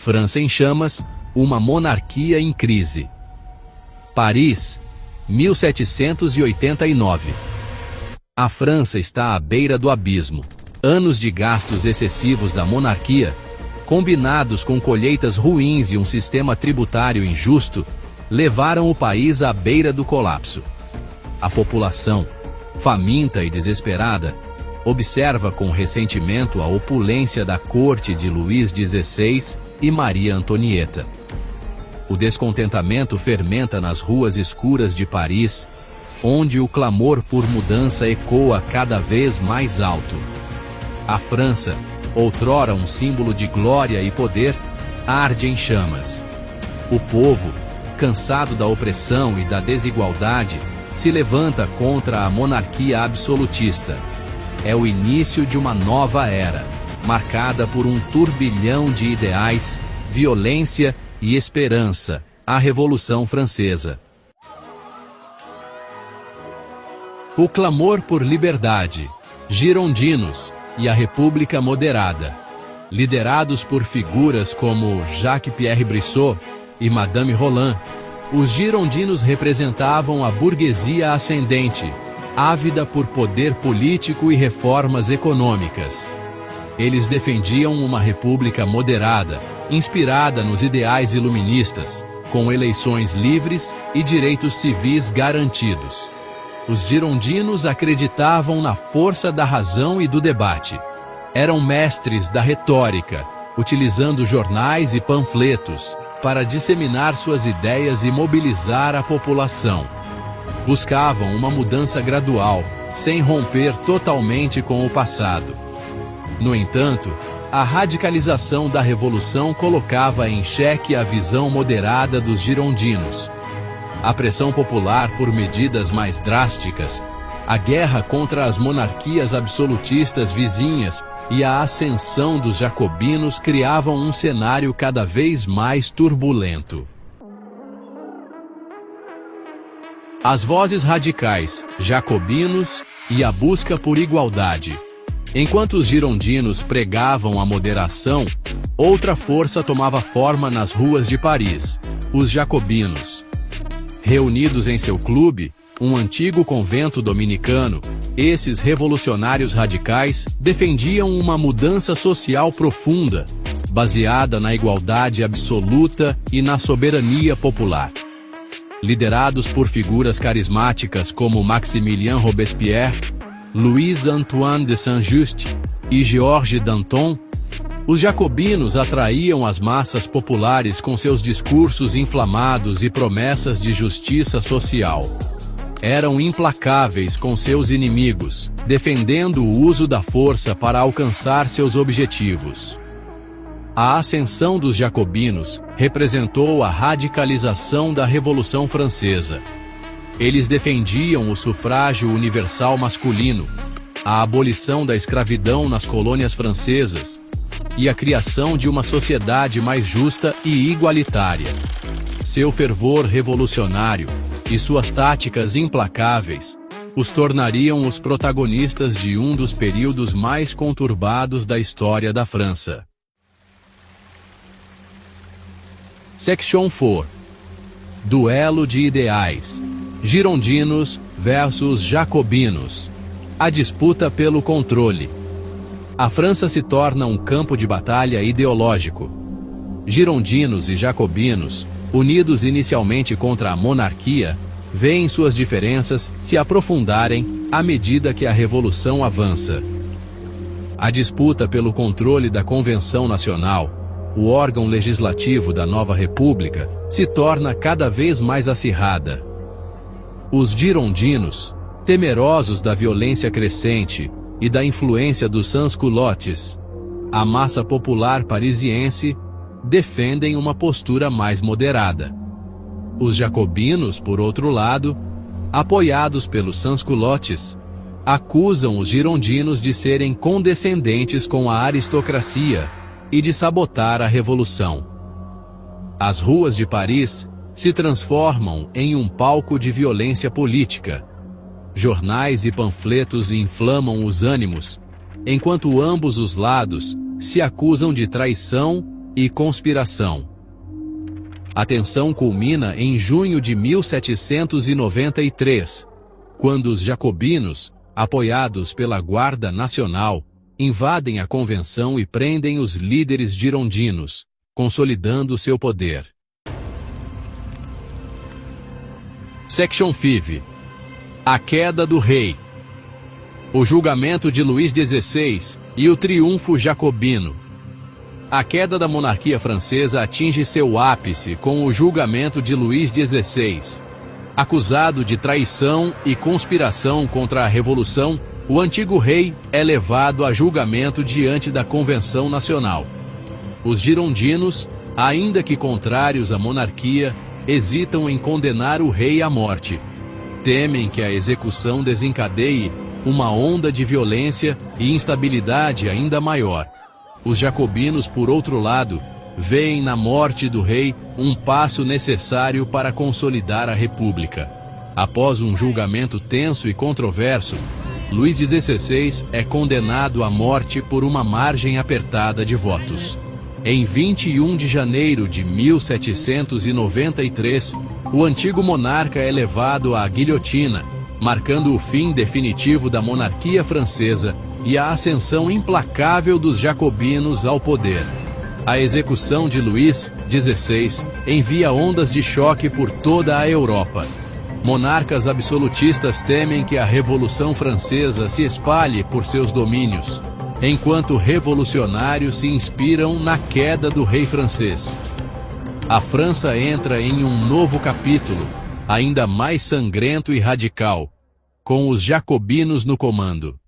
França em chamas, uma monarquia em crise. Paris, 1789. A França está à beira do abismo. Anos de gastos excessivos da monarquia, combinados com colheitas ruins e um sistema tributário injusto, levaram o país à beira do colapso. A população, faminta e desesperada, observa com ressentimento a opulência da corte de Luís XVI e Maria Antonieta. O descontentamento fermenta nas ruas escuras de Paris, onde o clamor por mudança ecoa cada vez mais alto. A França, outrora um símbolo de glória e poder, arde em chamas. O povo, cansado da opressão e da desigualdade, se levanta contra a monarquia absolutista. É o início de uma nova era, marcada por um turbilhão de ideais, violência e esperança, a Revolução Francesa. O clamor por liberdade, girondinos e a República Moderada, liderados por figuras como Jacques-Pierre Brissot e Madame Roland, os girondinos representavam a burguesia ascendente, ávida por poder político e reformas econômicas. Eles defendiam uma república moderada, inspirada nos ideais iluministas, com eleições livres e direitos civis garantidos. Os girondinos acreditavam na força da razão e do debate. Eram mestres da retórica, utilizando jornais e panfletos para disseminar suas ideias e mobilizar a população. Buscavam uma mudança gradual, sem romper totalmente com o passado. No entanto, a radicalização da Revolução colocava em xeque a visão moderada dos girondinos. A pressão popular por medidas mais drásticas, a guerra contra as monarquias absolutistas vizinhas e a ascensão dos jacobinos criavam um cenário cada vez mais turbulento. As vozes radicais, jacobinos e a busca por igualdade. Enquanto os girondinos pregavam a moderação, outra força tomava forma nas ruas de Paris, os jacobinos. Reunidos em seu clube, um antigo convento dominicano, esses revolucionários radicais defendiam uma mudança social profunda, baseada na igualdade absoluta e na soberania popular. Liderados por figuras carismáticas como Maximilien Robespierre, Louis-Antoine de Saint-Just e Georges Danton, os jacobinos atraíam as massas populares com seus discursos inflamados e promessas de justiça social. Eram implacáveis com seus inimigos, defendendo o uso da força para alcançar seus objetivos. A ascensão dos jacobinos representou a radicalização da Revolução Francesa. Eles defendiam o sufrágio universal masculino, a abolição da escravidão nas colônias francesas e a criação de uma sociedade mais justa e igualitária. Seu fervor revolucionário e suas táticas implacáveis os tornariam os protagonistas de um dos períodos mais conturbados da história da França. Section 4. Duelo de ideais. Girondinos versus jacobinos. A disputa pelo controle. A França se torna um campo de batalha ideológico. Girondinos e jacobinos, unidos inicialmente contra a monarquia, veem suas diferenças se aprofundarem à medida que a revolução avança. A disputa pelo controle da Convenção Nacional, o órgão legislativo da nova república, se torna cada vez mais acirrada. Os girondinos, temerosos da violência crescente e da influência dos sans-culottes, a massa popular parisiense, defendem uma postura mais moderada. Os jacobinos, por outro lado, apoiados pelos sans-culottes, acusam os girondinos de serem condescendentes com a aristocracia e de sabotar a revolução. As ruas de Paris se transformam em um palco de violência política. Jornais e panfletos inflamam os ânimos, enquanto ambos os lados se acusam de traição e conspiração. A tensão culmina em junho de 1793, quando os jacobinos, apoiados pela Guarda Nacional, invadem a convenção e prendem os líderes girondinos, consolidando seu poder. Section 5. A queda do rei. O julgamento de Luís XVI e o triunfo jacobino. A queda da monarquia francesa atinge seu ápice com o julgamento de Luís XVI. Acusado de traição e conspiração contra a Revolução, o antigo rei é levado a julgamento diante da Convenção Nacional. Os girondinos, ainda que contrários à monarquia, hesitam em condenar o rei à morte. Temem que a execução desencadeie uma onda de violência e instabilidade ainda maior. Os jacobinos, por outro lado, veem na morte do rei um passo necessário para consolidar a república. Após um julgamento tenso e controverso, Luís XVI é condenado à morte por uma margem apertada de votos. Em 21 de janeiro de 1793, o antigo monarca é levado à guilhotina, marcando o fim definitivo da monarquia francesa e a ascensão implacável dos jacobinos ao poder. A execução de Luís XVI envia ondas de choque por toda a Europa. Monarcas absolutistas temem que a Revolução Francesa se espalhe por seus domínios, enquanto revolucionários se inspiram na queda do rei francês. A França entra em um novo capítulo, ainda mais sangrento e radical, com os jacobinos no comando.